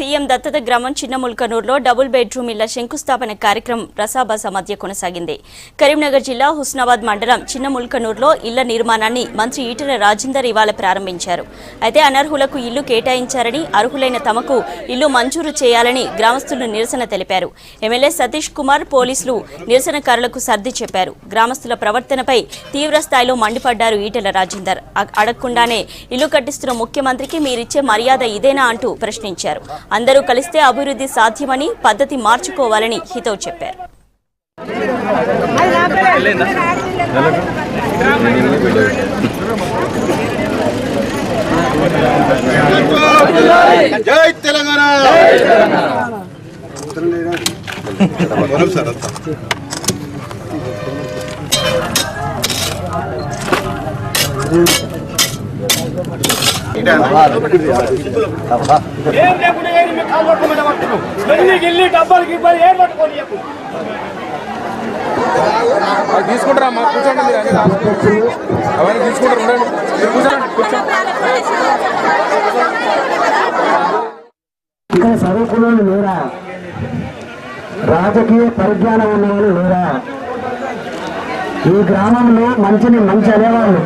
CM దత్తత గ్రామం చిన్నముల్కనూరులో double bedroom ఇళ్ల శంకుస్థాపన కార్యక్రమం రసాబస మధ్య కొనసాగింది. కరీంనగర్ జిల్లా హుస్నాబాద్ మండలం చిన్నముల్కనూరులో ఇళ్ల నిర్మాణాన్ని మంత్రి ఈటెల రాజేందర్ ఇవాళ ప్రారంభించారు. అయితే అనర్హులకు ఇల్లు కేటాయించారని, అర్హులైన తమకు ఇల్లు మంజూరు చేయాలని గ్రామస్తులు నిరసన తెలిపారు. ఎమ్మెల్యే సతీష్ కుమార్ పోలీసులు నిరసనకారులకు సర్ది చెప్పారు. గ్రామస్తుల ప్రవర్తనపై తీవ్ర స్థాయిలో మండిపడ్డారు ఈటెల రాజేందర్. అడగకుండానే ఇల్లు కట్టిస్తున్న ముఖ్యమంత్రికి మీరిచ్చే మర్యాద ఇదేనా అంటూ ప్రశ్నించారు. అందరూ కలిస్తే అభివృద్ధి సాధ్యమని, పద్ధతి మార్చుకోవాలని హితవు చెప్పారు. జై తెలంగాణ. తీసుకుంటారా కూర్చోండి, అవన్నీ తీసుకుంటారు. ఇక్కడ చదువుకున్న లేరా, రాజకీయ పరిజ్ఞానం ఉన్నవాళ్ళు లేరా, ఈ గ్రామంలో మంచిని మంచి అనేవాళ్ళు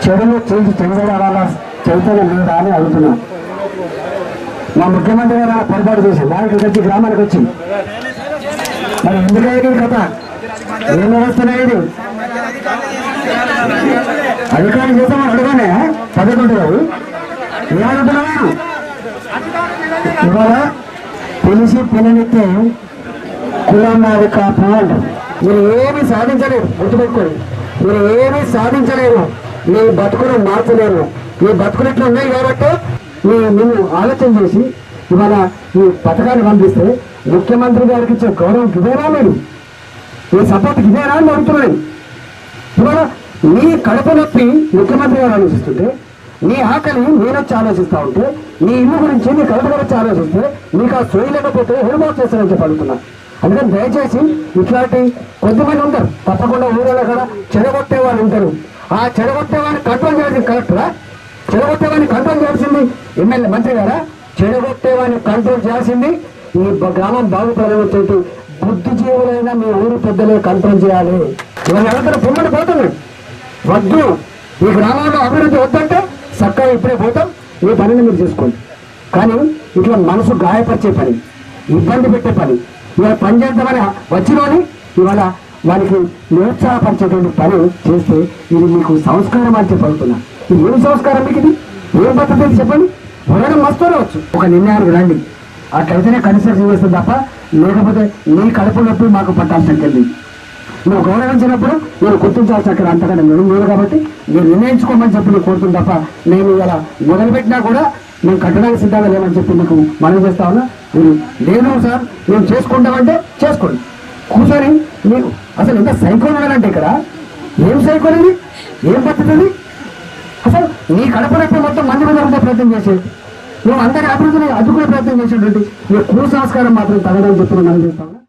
చెడులు చేసి చెందడం వాళ్ళ చైతన్యం లేదా అని అడుగుతున్నాం. మా ముఖ్యమంత్రి గారు పొరపాటు చేసి దానికి వచ్చి గ్రామానికి వచ్చి మరి ఎందుకయ్యేది కథ, ఏం వ్యవస్థనే ఇది అధికారం చేద్దామని అడగానే పదకొండు గారు ఏమడుగుతున్నావా? ఇవాళ పిలిచి పిల్లనిస్తే కులమాది కాపు అంటారు. మీరు ఏమీ సాధించలేరు, గుర్తుపెట్టుకోండి. మీరు ఏమీ సాధించలేరు, మీ బతుకులు మార్చలేరు. మీ బతుకులు ఇట్లా ఉన్నాయి కాబట్టి నిన్ను ఆలోచన చేసి ఇవాళ ఈ పథకాన్ని పంపిస్తే ముఖ్యమంత్రి గారికి ఇచ్చే గౌరవం ఇదేనా? మీరు మీ సపోర్ట్ ఇదేనా అని అడుగుతున్నాను. ఇవాళ నీ కడుపు నొప్పి ముఖ్యమంత్రి గారు ఆలోచిస్తుంటే, నీ ఆకలి నేనొచ్చి ఆలోచిస్తూ ఉంటే, నీ ఇల్లు గురించి నీ కడుపు గురించి ఆలోచిస్తే నీకు ఆ సోయి లేకపోతే హెల్మార్క్ చేస్తానని చెప్పి అడుగుతున్నా. అందుకని దయచేసి ఇట్లాంటి కొద్దిమంది ఉంటారు, తప్పకుండా ఊళ్ళో కూడా చెడగొట్టే వాళ్ళు ఉంటారు. ఆ చెడగొట్టేవాడిని కంట్రోల్ చేయాల్సింది కలెక్టరా? చెడగొట్టేవాడిని కంట్రోల్ చేయాల్సింది ఎమ్మెల్యే మంత్రి గారా? చెడగొట్టేవాడిని కంట్రోల్ చేయాల్సింది ఈ గ్రామం బాగుపడాలంటే బుద్ధిజీవులైన మీ ఊరు పెద్దలే కంట్రోల్ చేయాలి. ఇవాళ ఎవరికైనా పొమ్మని పోతున్నాడు, వద్దు ఈ గ్రామంలో అభివృద్ధి వద్దంటే చక్కగా ఇప్పుడే పోతాం, మీ పనిని మీరు చేసుకోండి. కానీ ఇట్లా మనసు గాయపరిచే పని, ఇబ్బంది పెట్టే పని, ఇవాళ పని చేద్దామని వచ్చినోని ఇవాళ వారికి నిరుత్సాహపరిచేటువంటి పని చేస్తే ఇది మీకు సంస్కారం అని చెప్పడుతున్నా. ఇది ఏం సంస్కారం మీకు? ఇది ఏం పద్ధతి చెప్పండి. ఎవరైనా మస్తూనే వచ్చు, ఒక నిర్ణయానికి రండి, అట్లయితేనే కన్స్ట్రక్షన్ చేస్తుంది తప్ప లేకపోతే నీ కడుపు నొప్పి మాకు పట్టాల్సిన తెలియదు. నువ్వు గౌరవించినప్పుడు నేను గుర్తించాల్సిన అక్కడ అంతకంటే నేను కాబట్టి మీరు నిర్ణయించుకోమని చెప్పి నేను కోరుతుంది తప్ప నేను ఇలా మొదలుపెట్టినా కూడా మేము కట్టడానికి సిద్ధంగా లేమని చెప్పి నీకు మనం చేస్తా ఉన్నా. మీరు లేదు సార్ మేము చేసుకుంటామంటే చేసుకోండి, కూర్చొని మీకు అసలు ఎంత సైకోల్ ఉండాలంటే ఇక్కడ ఏం సైకోల్ ఇది, ఏం పద్ధతి? అసలు నీ కడపనప్పుడు మొత్తం మంది మీద ప్రయత్నం చేసేది, నువ్వు అందరి అభివృద్ధిని అడ్డుకునే ప్రయత్నం చేసేటువంటి నీ కుసంస్కారం మాత్రం తగదని చెప్పి మనం చేస్తా ఉన్నా.